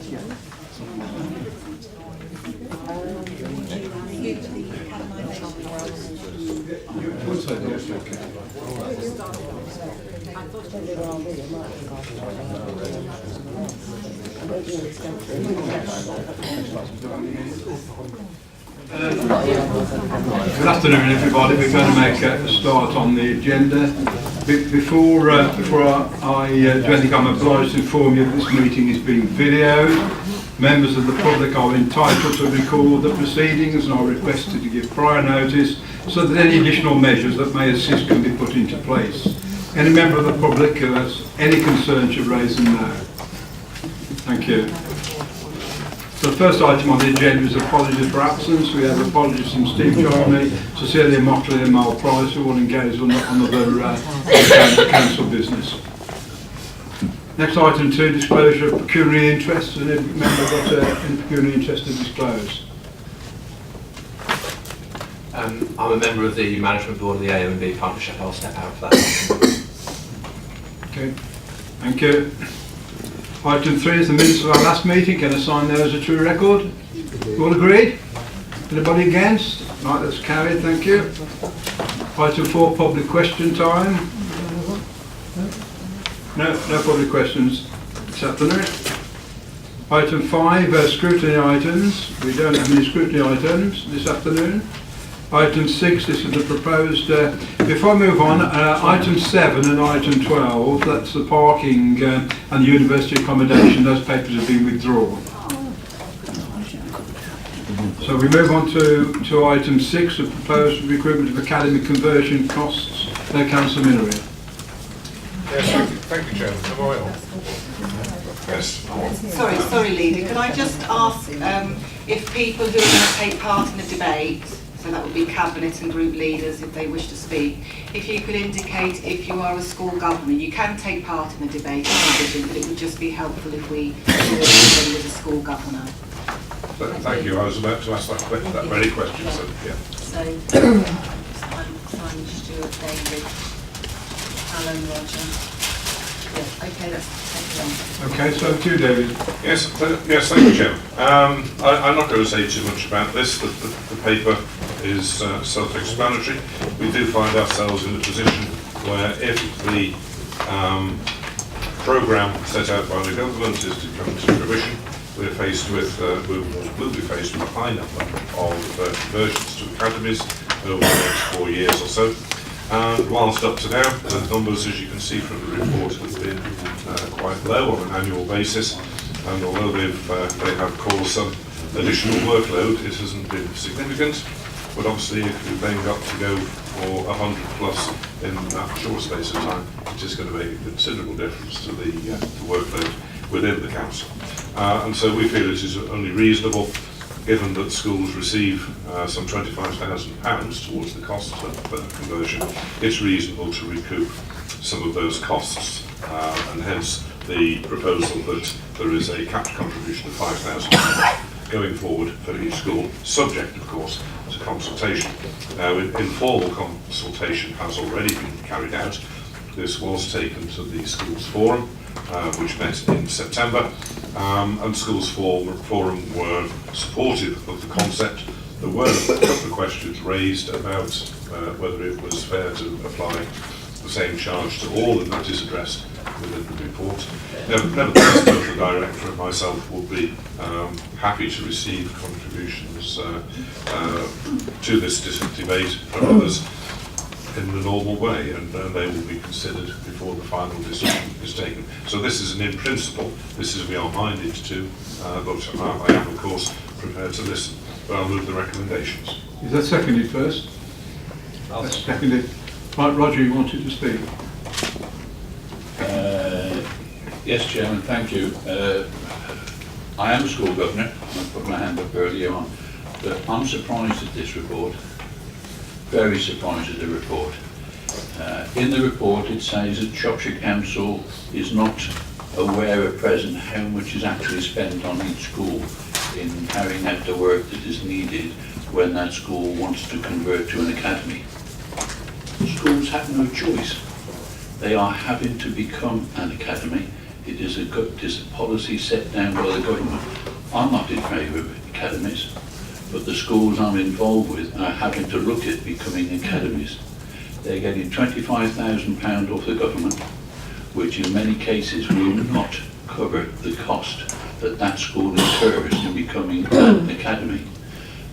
Good afternoon, everybody. We're going to make a start on the agenda. Before I do anything, I'm obliged to inform you that this meeting is being videoed. Members of the public are entitled to record the proceedings and are requested to give prior notice so that any additional measures that may assist can be put into place. Any member of the public who has any concern should raise them now. Thank you. So the first item on the agenda is apologies for absence. We have apologies from Steve Charney, Cecilia Mottley and Mal Price, who will engage on other council business. Next item 2, disclosure of pecuniary interests. Has any member got any pecuniary interest to disclose? I'm a member of the management board of the AONB partnership. I'll step out for that. Okay, thank you. Item 3 is the minutes of our last meeting. Can I sign those as a true record? All agreed? Anybody against? Right, that's carried, thank you. Item 4, public question time. No public questions this afternoon. Item 5, scrutiny items. We don't have any scrutiny items this afternoon. Item 6, this is the proposed, before I move on, item 7 and item 12, that's the parking and the university accommodation, those papers have been withdrawn. So we move on to item 6, the proposed recruitment of academy conversion costs. Councillor Minory. Yes, thank you, Chairman. Am I on? Yes. Sorry, Leader. Can I just ask if people who are going to take part in the debate, so that would be cabinet and group leaders if they wish to speak, if you could indicate if you are a school governor. You can take part in the debate, but it would just be helpful if we knew if there was a school governor. Thank you. I was about to ask that very question. So, yeah. So, Simon Stewart, David, Alan, Roger. Yeah, okay, that's taken on. Okay, so to you, David. Yes, thank you, Chairman. I'm not going to say too much about this. The paper is self-explanatory. We do find ourselves in a position where if the programme set out by the government is to come to fruition, we'll be faced with a high number of conversions to academies over the next 4 years or so. And whilst up to now, the numbers, as you can see from the report, have been quite low on an annual basis. And although they have caused some additional workload, it hasn't been significant. But obviously, if you've then got to go for 100 plus in that short space of time, it is going to make a considerable difference to the workload within the council. And so we feel it is only reasonable, given that schools receive some £25,000 towards the cost of conversion, it's reasonable to recoup some of those costs, and hence the proposal that there is a capped contribution of £5,000 going forward for each school, subject, of course, to consultation. Now, informal consultation has already been carried out. This was taken to the Schools Forum, which met in September, and Schools Forum were supportive of the concept. There were a couple of questions raised about whether it was fair to apply the same charge to all, and that is addressed within the report. Nevertheless, both the Director and myself will be happy to receive contributions to this debate from others in the normal way, and they will be considered before the final decision is taken. So this is in principle, this is we are minded to, but I am of course prepared to listen. But I'll move the recommendations. Is that seconded first? That's seconded. Right, Roger, you wanted to speak? Yes, Chairman, thank you. I am a school governor, I put my hand up earlier on, but I'm surprised at this report. Very surprised at the report. In the report it says that Shropshire Council is not aware at present how much is actually spent on each school in carrying out the work that is needed when that school wants to convert to an academy. Schools have no choice. They are having to become an academy It is a policy set down by the government. I'm not in favour of academies, but the schools I'm involved with are having to look at becoming academies. They're getting £25,000 off the government, which in many cases will not cover the cost that school incurs in becoming an academy.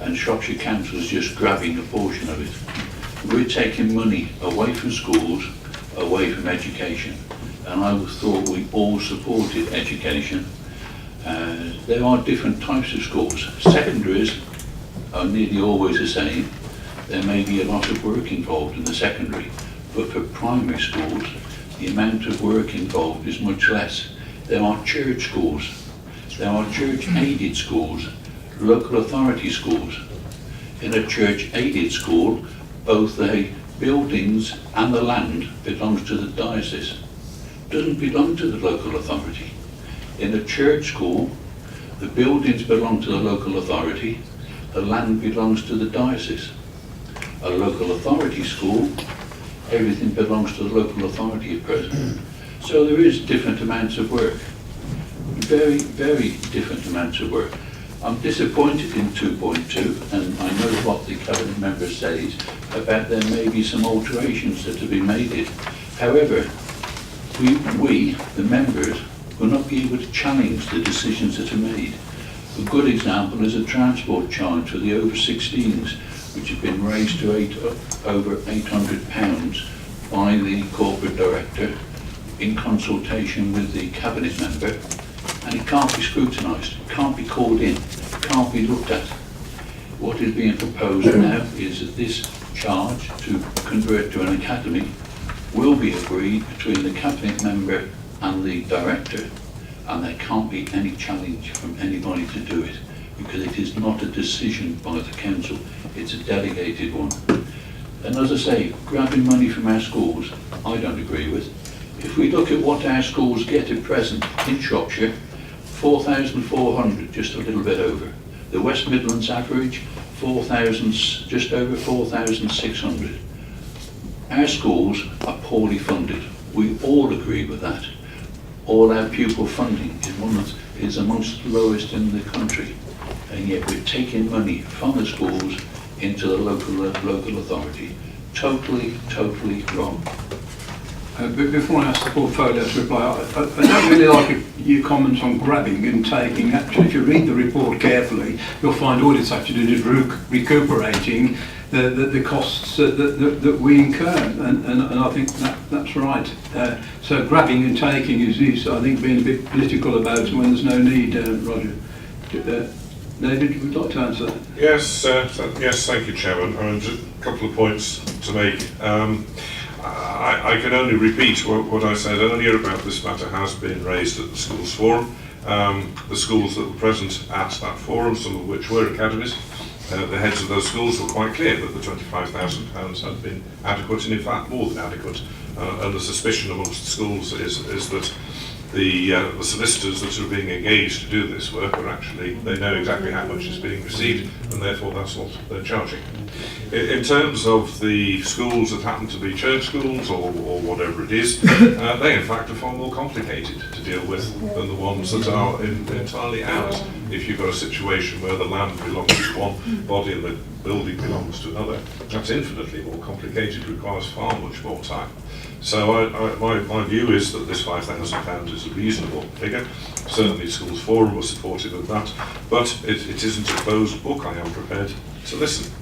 And Shropshire Council is just grabbing a portion of it. We're taking money away from schools, away from education. And I thought we all supported education. There are different types of schools. Secondaries are nearly always the same. There may be a lot of work involved in the secondary, but for primary schools, the amount of work involved is much less. There are church schools, there are church-aided schools, local authority schools. In a church-aided school, both the buildings and the land belongs to the diocese. It doesn't belong to the local authority. In a church school, the buildings belong to the local authority, the land belongs to the diocese. A local authority school, everything belongs to the local authority at present. So there is different amounts of work. Very, very different amounts of work. I'm disappointed in 2.2, and I know what the cabinet member says about there may be some alterations that have been made in. However, we, the members, will not be able to challenge the decisions that are made. A good example is a transport charge for the over 16s, which has been raised to over £800 by the corporate director in consultation with the cabinet member, and it can't be scrutinised, can't be called in, can't be looked at. What is being proposed now is that this charge to convert to an academy will be agreed between the cabinet member and the director, and there can't be any challenge from anybody to do it, because it is not a decision by the council, it's a delegated one. And as I say, grabbing money from our schools, I don't agree with. If we look at what our schools get at present in Shropshire, 4,400, just a little bit over. The West Midlands average, 4,000, just over 4,600. Our schools are poorly funded. We all agree with that. All our pupil funding is amongst the lowest in the country, and yet we're taking money from the schools into the local authority. Totally wrong. But before I ask the portfolio to reply, I don't really like your comments on grabbing and taking. Actually, if you read the report carefully, you'll find all it's actually doing is recuperating the costs that we incur, and I think that's right. So grabbing and taking is I think, being a bit political about it when there's no need, Roger. David, would you like to answer that? Yes, yes, thank you, Chairman. Just a couple of points to make. I can only repeat what I said earlier about this matter has been raised at the schools forum. The schools that were present at that forum, some of which were academies, the heads of those schools were quite clear that the £25,000 had been adequate, and in fact more than adequate. And the suspicion amongst the schools is that the solicitors that are being engaged to do this work are actually, they know exactly how much is being received, and therefore that's what they're charging. In terms of the schools that happen to be church schools or whatever it is, they in fact are far more complicated to deal with than the ones that are entirely ours. If you've got a situation where the land belongs to one body and the building belongs to another, that's infinitely more complicated, requires far much more time. So my view is that this £5,000 is a reasonable figure. Certainly Schools Forum was supportive of that, but it isn't a closed book. I am prepared to listen.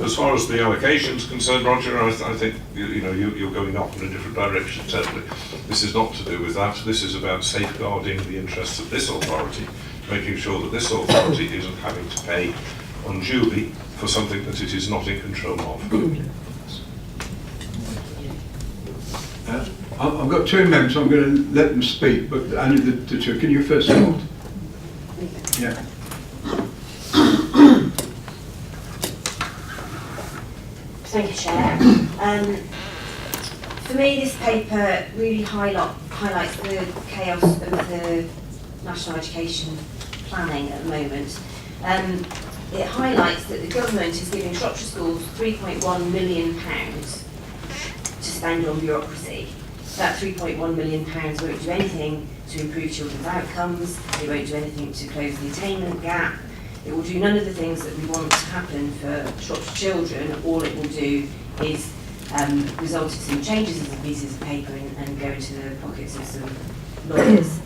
As far as the allocation is concerned, Roger, I think you're going off in a different direction totally. This is not to do with that. This is about safeguarding the interests of this authority, making sure that this authority isn't having to pay unduly for something that it is not in control of. I've got two members, I'm going to let them speak, but only the two. Can you first start? Yeah. Thank you, Chair. For me, this paper really highlights the chaos of the national education planning at the moment. It highlights that the government is giving Shropshire schools £3.1 million to spend on bureaucracy. That £3.1 million won't do anything to improve children's outcomes, it won't do anything to close the attainment gap, it will do none of the things that we want to happen for Shropshire children. All it will do is result in some changes in some pieces of paper and go into the pockets of some lawyers.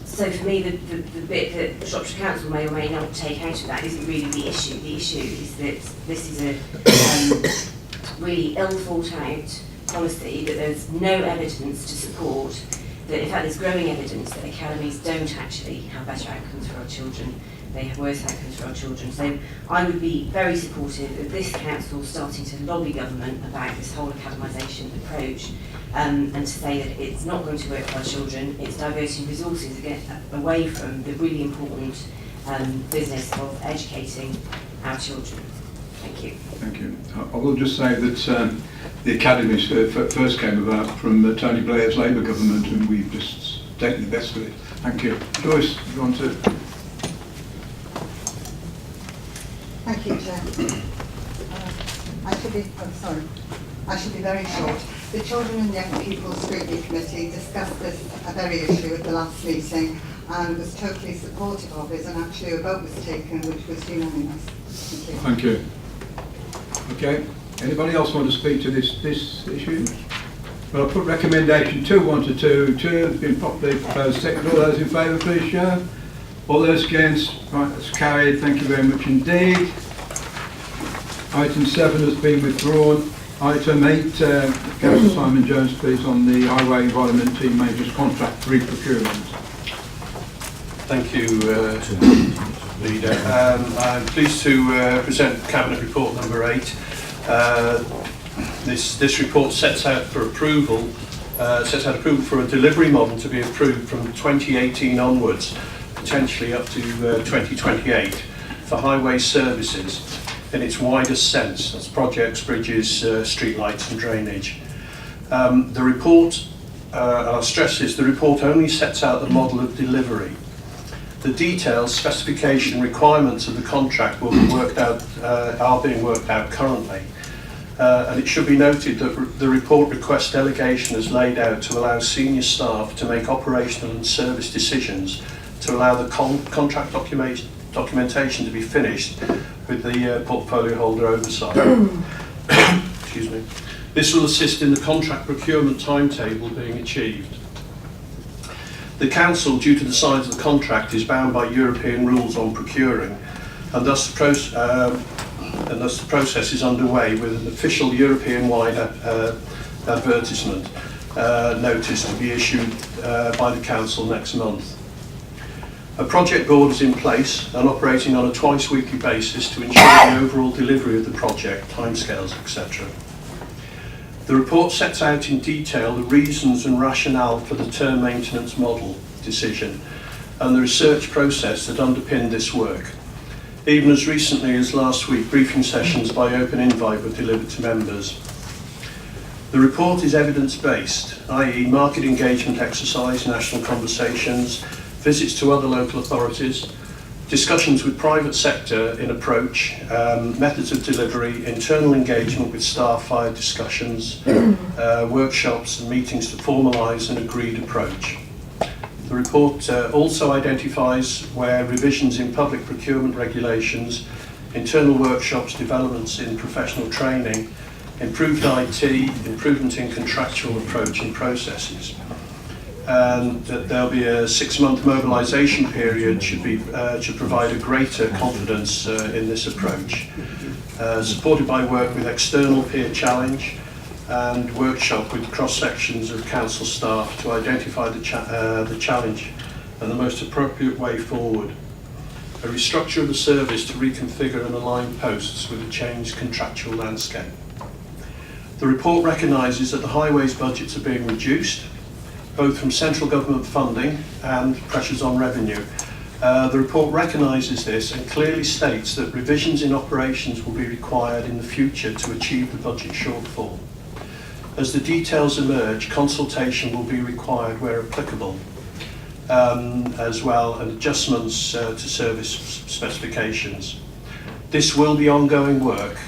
So for me, the bit that Shropshire Council may or may not take out of that isn't really the issue. The issue is that this is a really ill thought out policy, that there's no evidence to support, that in fact there's growing evidence that academies don't actually have better outcomes for our children, they have worse outcomes for our children. So I would be very supportive of this council starting to lobby government about this whole academisation approach, and to say that it's not going to work for our children, it's diverting resources away from the really important business of educating our children. Thank you. Thank you. I will just say that the academies first came about from Tony Blair's Labour government, and we've just taken the best of it. Thank you. Joyce, you want to? Thank you, Chair. I should be very short. The Children and Young People Scrutiny Committee discussed this very issue at the last meeting and was totally supportive of it, and actually a vote was taken which was unanimous. Thank you. Okay. Anybody else want to speak to this issue? Well, I'll put recommendation 2.1 to 2.2 has been properly proposed. Second, all those in favour, please show. All those against? Right, that's carried. Thank you very much indeed. Item 7 has been withdrawn. Item 8, Councillor Simon Jones, please, on the Highway Environment Team Majors Contract Re-Procurement. Thank you, Leader. I'm pleased to present Cabinet Report number 8. This report sets out approval for a delivery model to be approved from 2018 onwards, potentially up to 2028, for highway services in its widest sense. That's projects, bridges, streetlights and drainage. The report, I'll stress this, the report only sets out the model of delivery. The details, specification, requirements of the contract will be worked out, are being worked out currently. And it should be noted that the report requests delegation as laid out to allow senior staff to make operational and service decisions to allow the contract documentation to be finished with the portfolio holder oversight. Excuse me. This will assist in the contract procurement timetable being achieved. The Council, due to the size of the contract, is bound by European rules on procuring, and thus the process is underway with an official European-wide advertisement notice to be issued by the Council next month. A project board is in place and operating on a twice-weekly basis to ensure the overall delivery of the project, timescales, etc. The report sets out in detail the reasons and rationale for the term maintenance model decision and the research process that underpinned this work. Even as recently as last week, briefing sessions by Open Invite were delivered to members. The report is evidence-based, i.e. market engagement exercise, national conversations, visits to other local authorities, discussions with private sector in approach, methods of delivery, internal engagement with staff via discussions, workshops and meetings to formalise an agreed approach. The report also identifies where revisions in public procurement regulations, internal workshops, developments in professional training, improved IT, improvement in contractual approach and processes. And that there'll be a 6-month mobilisation period should provide a greater confidence in this approach. Supported by work with external peer challenge and workshop with cross-sections of council staff to identify the challenge and the most appropriate way forward. A restructure of the service to reconfigure and align posts with a changed contractual landscape. The report recognises that the highways budgets are being reduced, both from central government funding and pressures on revenue. The report recognises this and clearly states that revisions in operations will be required in the future to achieve the budget shortfall. As the details emerge, consultation will be required where applicable, as well, and adjustments to service specifications. This will be ongoing work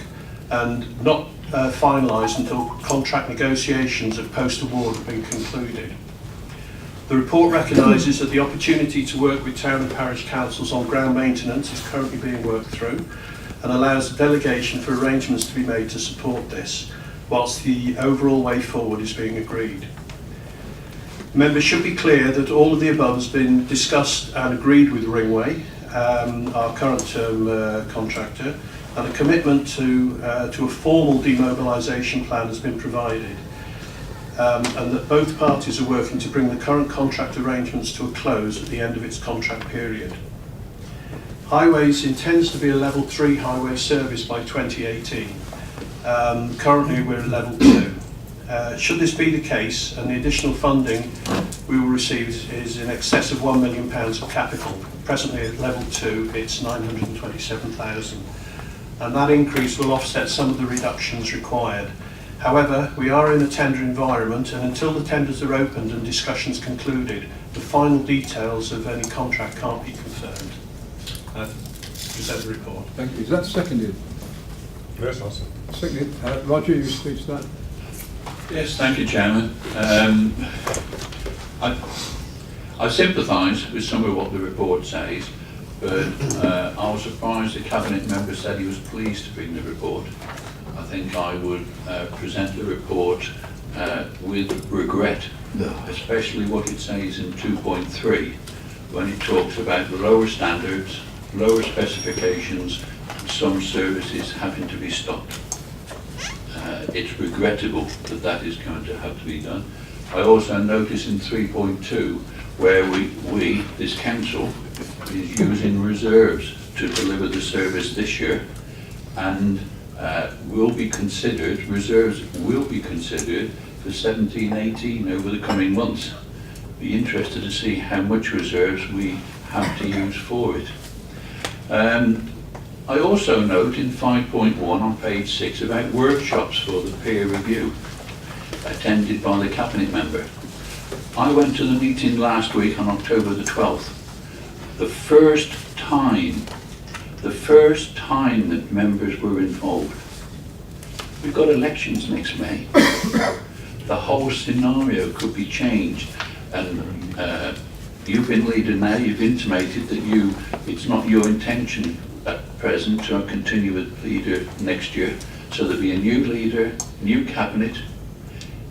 and not finalised until contract negotiations of post-award have been concluded. The report recognises that the opportunity to work with town and parish councils on ground maintenance is currently being worked through and allows a delegation for arrangements to be made to support this, whilst the overall way forward is being agreed. Members should be clear that all of the above has been discussed and agreed with Ringway, our current term contractor, and a commitment to a formal demobilisation plan has been provided, and that both parties are working to bring the current contract arrangements to a close at the end of its contract period. Highways intends to be a level 3 highway service by 2018. Currently we're at level 2. Should this be the case, and the additional funding we will receive is in excess of £1 million of capital, presently at level 2 it's 927,000, and that increase will offset some of the reductions required. However, we are in a tender environment, and until the tenders are opened and discussions concluded, the final details of any contract can't be confirmed. Present the report. Thank you. Is that seconded? Yes, I'll say. Seconded. Roger, you speak to that? Yes, thank you, Chairman. I sympathise with some of what the report says, but I was surprised the Cabinet member said he was pleased to bring the report. I think I would present the report with regret, especially what it says in 2.3, when it talks about lower standards, lower specifications, and some services having to be stopped. It's regrettable that that is going to have to be done. I also notice in 3.2 where we, this council, is using reserves to deliver the service this year, and reserves will be considered for 17-18 over the coming months. Be interested to see how much reserves we have to use for it. I also note in 5.1 on page 6 about workshops for the peer review attended by the Cabinet member. I went to the meeting last week on October the 12th. The first time that members were involved. We've got elections next May. The whole scenario could be changed, and you've been leader now, you've intimated that it's not your intention at present to continue with leader next year, so there'll be a new leader, new cabinet.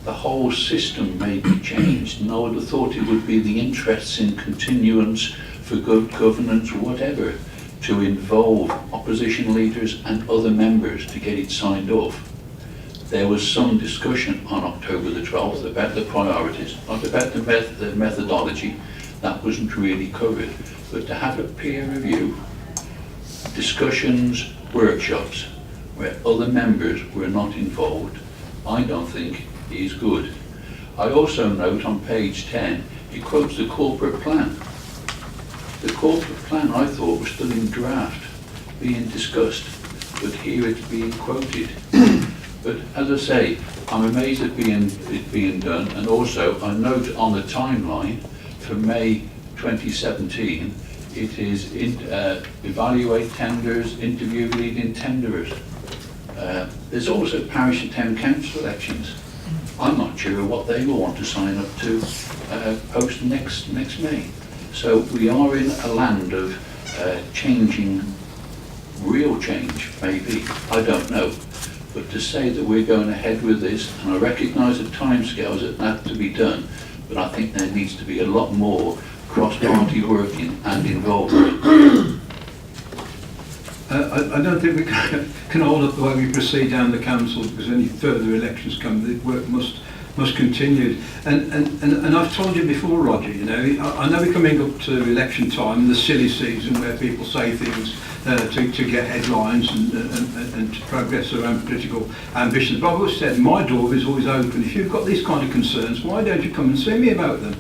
The whole system may be changed, and I would have thought it would be the interests in continuance for good governance or whatever to involve opposition leaders and other members to get it signed off. There was some discussion on October the 12th about the priorities, not about the methodology. That wasn't really covered, but to have a peer review, discussions, workshops where other members were not involved, I don't think is good. I also note on page 10, it quotes the corporate plan. The corporate plan I thought was still in draft, being discussed, but here it's being quoted. But as I say, I'm amazed at it being done, and also I note on the timeline for May 2017, it is evaluate tenders, interview leading tenderers. There's also parish and town council elections. I'm not sure what they will want to sign up to post next May. So we are in a land of changing, real change maybe, I don't know. But to say that we're going ahead with this, and I recognise the timescales that have to be done, but I think there needs to be a lot more cross-party working and involvement. I don't think we can hold up the way we proceed down the council, because any further elections come, the work must continue. And I've told you before, Roger, you know, I know we're coming up to election time, the silly season where people say things to get headlines and to progress their own political ambitions. But I've always said my door is always open. If you've got these kind of concerns, why don't you come and see me about them?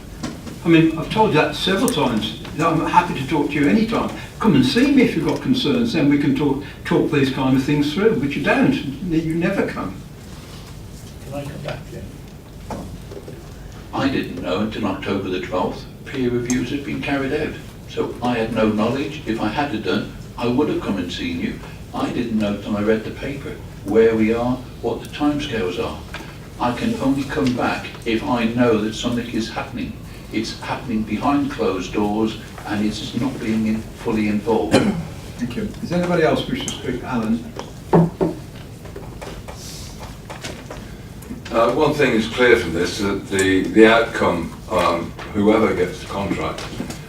I mean, I've told you that several times. I'm happy to talk to you anytime. Come and see me if you've got concerns, then we can talk these kind of things through, but you don't. You never come. Can I come back, Jim? I didn't know until October the 12th peer reviews had been carried out. So I had no knowledge. If I had done, I would have come and seen you. I didn't know until I read the paper where we are, what the timescales are. I can only come back if I know that something is happening. It's happening behind closed doors and it is not being fully involved. Thank you. Does anybody else wish to speak? Alan? One thing is clear from this, that the outcome, whoever gets the contract,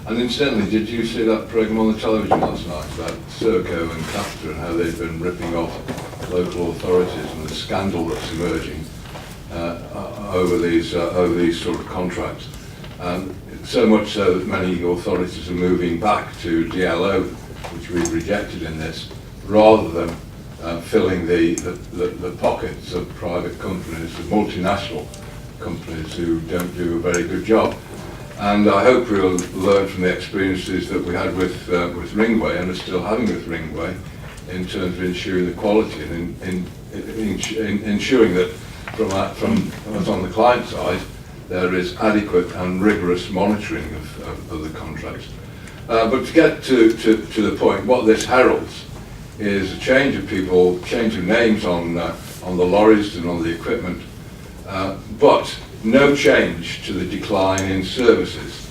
and incidentally, did you see that programme on the television last night about Serco and Capita and how they've been ripping off local authorities and the scandal that's emerging over these sort of contracts? So much so that many authorities are moving back to DLO, which we've rejected in this, rather than filling the pockets of private companies, the multinational companies who don't do a very good job. And I hope we'll learn from the experiences that we had with Ringway and are still having with Ringway in terms of ensuring the quality and ensuring that from us on the client side there is adequate and rigorous monitoring of the contracts. But to get to the point, what this heralds is a change of people, change of names on the lorries and on the equipment, but no change to the decline in services.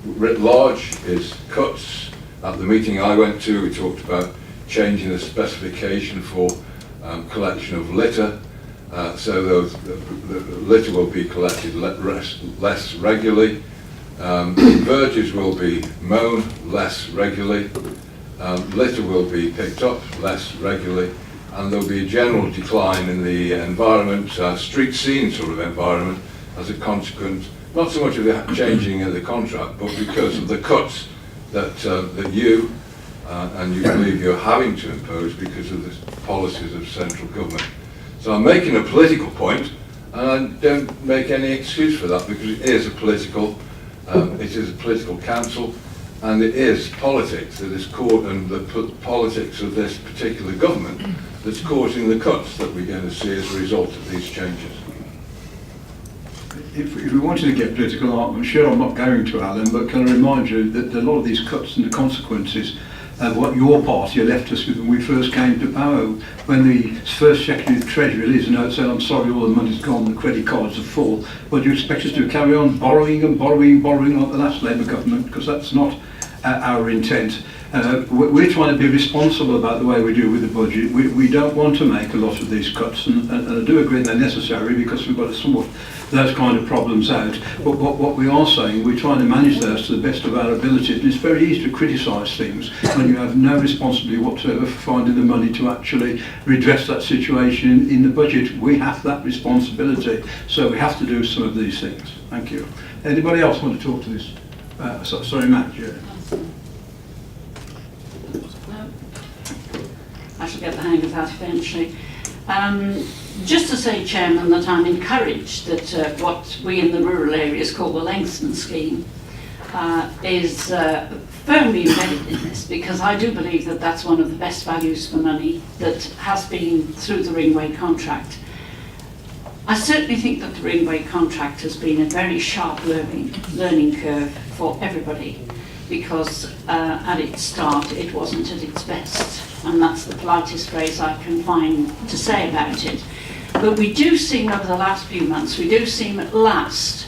Writ large is cuts. At the meeting I went to, we talked about changing the specification for collection of litter, so the litter will be collected less regularly. Verges will be mown less regularly. Litter will be picked up less regularly, and there'll be a general decline in the environment, street scene sort of environment, as a consequence, not so much of the changing of the contract, but because of the cuts that you and you believe you're having to impose because of the policies of central government. So I'm making a political point, and I don't make any excuse for that, because it is a political council. And it is politics that is caught, and the politics of this particular government that's causing the cuts that we're going to see as a result of these changes. If we wanted to get political, I'm sure I'm not going to, Alan, but can I remind you that a lot of these cuts and the consequences of what your party left us with when we first came to power, when the first Secretary of the Treasury released a note saying, I'm sorry, all the money's gone, the credit cards are full. But do you expect us to carry on borrowing and borrowing like the last Labour government? Because that's not our intent. We're trying to be responsible about the way we do with the budget. We don't want to make a lot of these cuts, and I do agree they're necessary because we've got to sort those kind of problems out. But what we are saying, we're trying to manage those to the best of our abilities. And it's very easy to criticise things when you have no responsibility whatsoever for finding the money to actually redress that situation in the budget. We have that responsibility, so we have to do some of these things. Thank you. Anybody else want to talk to this? Sorry, Matt. Yeah. I shall get the hang of that eventually. Just to say, Chairman, that I'm encouraged that what we in the rural areas call the Langston scheme is firmly embedded in this, because I do believe that that's one of the best values for money that has been through the Ringway contract. I certainly think that the Ringway contract has been a very sharp learning curve for everybody, because at its start it wasn't at its best, and that's the politest phrase I can find to say about it. But we do seem, over the last few months, we do seem at last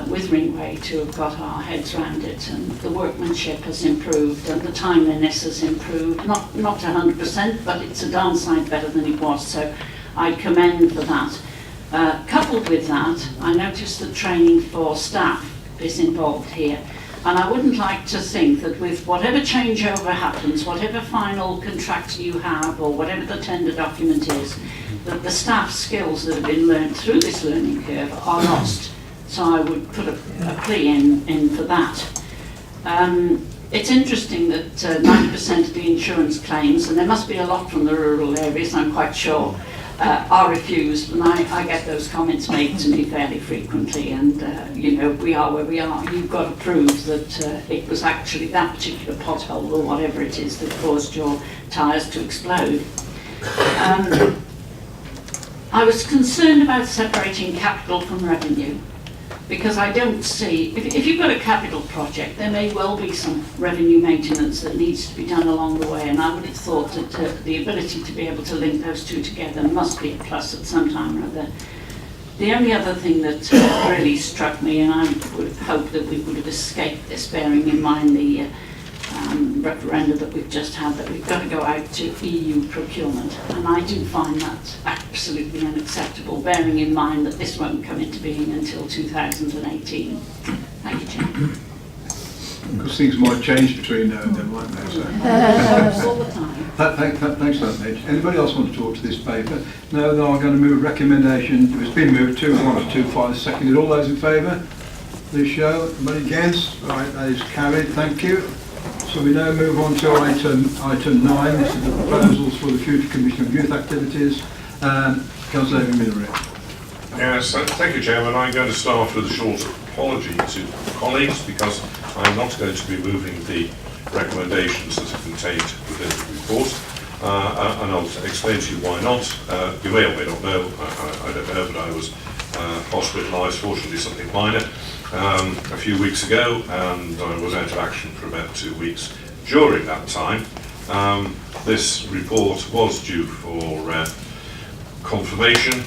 with Ringway to have got our heads around it, and the workmanship has improved and the timeliness has improved, not 100%, but it's a darn sight better than it was, so I commend for that. Coupled with that, I noticed that training for staff is involved here. And I wouldn't like to think that with whatever changeover happens, whatever final contract you have, or whatever the tender document is, that the staff skills that have been learned through this learning curve are lost. So I would put a plea in for that. It's interesting that 90% of the insurance claims, and there must be a lot from the rural areas, I'm quite sure, are refused, and I get those comments made to me fairly frequently, and you know, we are where we are. You've got to prove that it was actually that particular pothole or whatever it is that caused your tyres to explode. I was concerned about separating capital from revenue, because I don't see, if you've got a capital project, there may well be some revenue maintenance that needs to be done along the way, and I would have thought that the ability to be able to link those two together must be a plus at some time or other. The only other thing that really struck me, and I would have hoped that we would have escaped this, bearing in mind the referenda that we've just had, that we've got to go out to EU procurement, and I do find that absolutely unacceptable, bearing in mind that this won't come into being until 2018. Thank you, Chair. Because things might change between now and then, mightn't they? So. All the time. Thanks for that, Midge. Anybody else want to talk to this paper? No, then I'm going to move recommendation. It's been moved 2-1 to 2-5, seconded. All those in favour? Please show. Anybody against? Right, that is carried. Thank you. So we now move on to item 9. This is the proposals for the future Commission of Youth Activities. Councillor Millery. Yes, thank you, Chairman. I'm going to start with a short apology to colleagues because I'm not going to be moving the recommendations that are contained within the report, and I'll explain to you why not. You may or may not know, I don't know, but I was hospitalised, fortunately something minor, a few weeks ago, and I was out of action for about 2 weeks. During that time, this report was due for confirmation.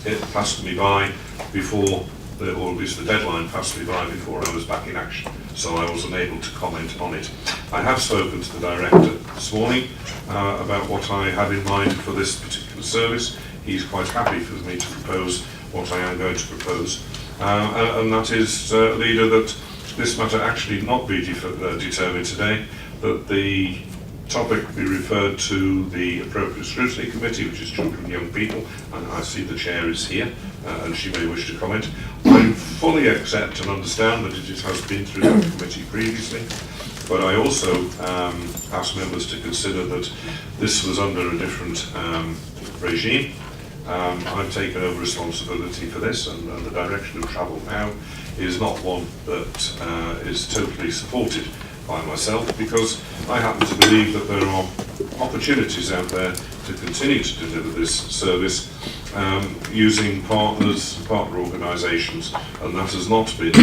It passed me by before, or at least the deadline passed me by before I was back in action, so I was unable to comment on it. I have spoken to the Director this morning about what I have in mind for this particular service. He's quite happy for me to propose what I am going to propose, and that is, Leader, that this matter actually not be determined today, that the topic be referred to the Appropriate Scrutiny Committee, which is Children and Young People, and I see the Chair is here, and she may wish to comment. I fully accept and understand that it has been through that committee previously, but I also ask members to consider that this was under a different regime. I've taken over responsibility for this, and the direction of travel now is not one that is totally supported by myself, because I happen to believe that there are opportunities out there to continue to deliver this service using partners, partner organisations, and that has not been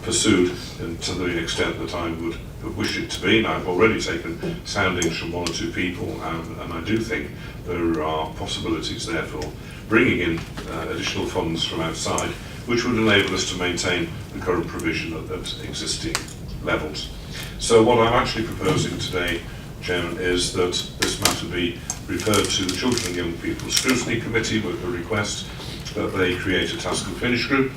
pursued to the extent that I would wish it to be. And I've already taken soundings from 1 or 2 people, and I do think there are possibilities there for bringing in additional funds from outside, which would enable us to maintain the current provision at existing levels. So what I'm actually proposing today, Chairman, is that this matter be referred to the Children and Young People Scrutiny Committee with a request that they create a task and finish group,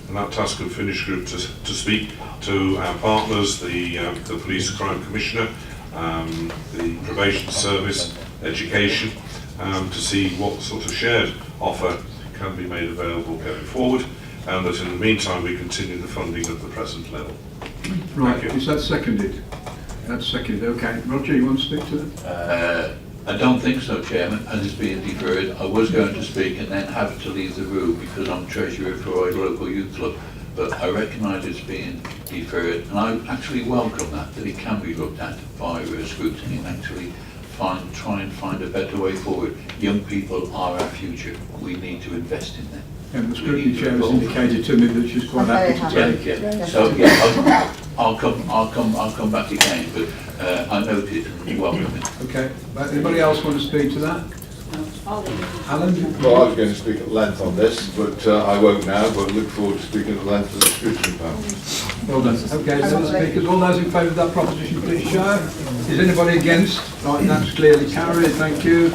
and that task and finish group to speak to our partners, the Police Crime Commissioner, the Probation Service, Education, to see what sort of shared offer can be made available going forward, and that in the meantime we continue the funding at the present level. Right, is that seconded? That's seconded, okay. Roger, you want to speak to that? I don't think so, Chairman, as it's being deferred. I was going to speak and then have to leave the room because I'm treasurer for a local youth club, but I recognise it's being deferred, and I actually welcome that it can be looked at by scrutiny and actually try and find a better way forward. Young people are our future. We need to invest in them. And the scrutiny chair has indicated to me that she's quite happy to take. Yeah. So yeah, I'll come back again, but I note it and welcome it. Okay. Anybody else want to speak to that? Alan? Well, I was going to speak at length on this, but I won't now, but look forward to speaking at length of the scrutiny panel. Well done. Okay, so the speakers, all those in favour of that proposition, please show. Is anybody against? Right, that's clearly carried, thank you.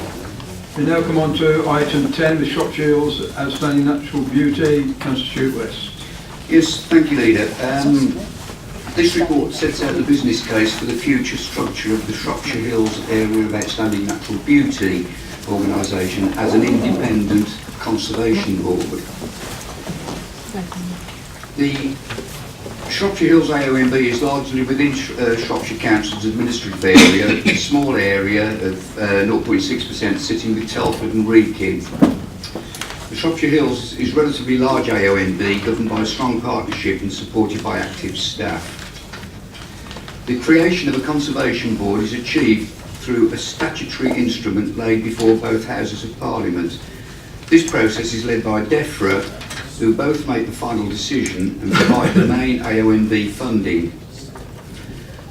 We now come on to item 10, the Shropshire Hills Outstanding Natural Beauty, Councillor Stuart West. Yes, thank you, Leader. This report sets out the business case for the future structure of the Shropshire Hills Area of Outstanding Natural Beauty organisation as an independent conservation board. The Shropshire Hills AONB is largely within Shropshire Council's administrative area, a small area of 0.6% sitting with Telford and Wrekin. The Shropshire Hills is a relatively large AONB governed by a strong partnership and supported by active staff. The creation of a conservation board is achieved through a statutory instrument laid before both Houses of Parliament. This process is led by DEFRA who both make the final decision and provide the main AONB funding.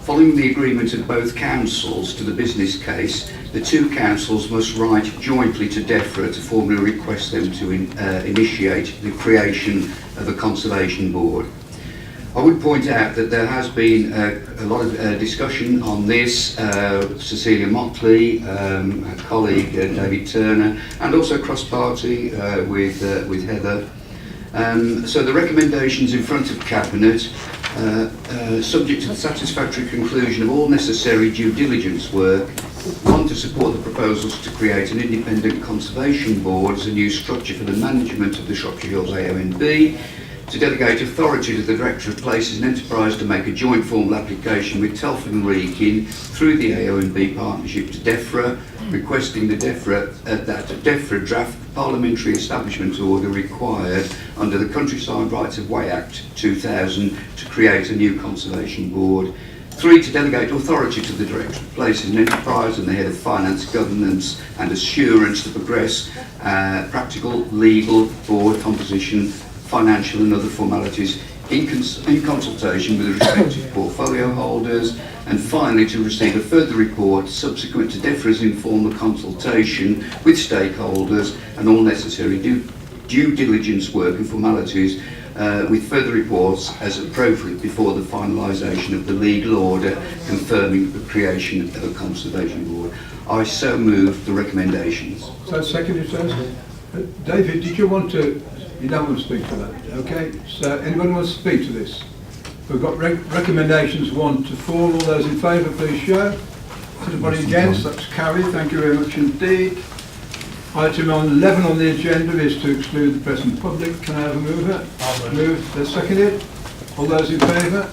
Following the agreement of both councils to the business case, the two councils must write jointly to DEFRA to formally request them to initiate the creation of a conservation board. I would point out that there has been a lot of discussion on this. Cecilia Motley, her colleague David Turner, and also cross-party with Heather. So the recommendations in front of Cabinet, subject to the satisfactory conclusion of all necessary due diligence work, one, to support the proposals to create an independent conservation board as a new structure for the management of the Shropshire Hills AONB, to delegate authority to the Director of Places and Enterprise to make a joint formal application with Telford and Wrekin through the AONB partnership to DEFRA, requesting that DEFRA draft parliamentary establishment order required under the Countryside Rights of Way Act 2000 to create a new conservation board. 3, to delegate authority to the Director of Places and Enterprise and the Head of Finance, Governance and Assurance to progress practical, legal, board composition, financial and other formalities in consultation with the respective portfolio holders, and finally to receive a further report subsequent to DEFRA's informal consultation with stakeholders and all necessary due diligence work and formalities, with further reports as appropriate before the finalisation of the legal order confirming the creation of a conservation board. I so move the recommendations. So seconded, sir. David, did you want to? You don't want to speak to that, okay? So anyone wants to speak to this? We've got recommendations 1 to 4. All those in favour, please show. Anybody against? That's carried. Thank you very much indeed. Item 11 on the agenda is to exclude the press and public. Can I have a mover? Move. Seconded. All those in favour?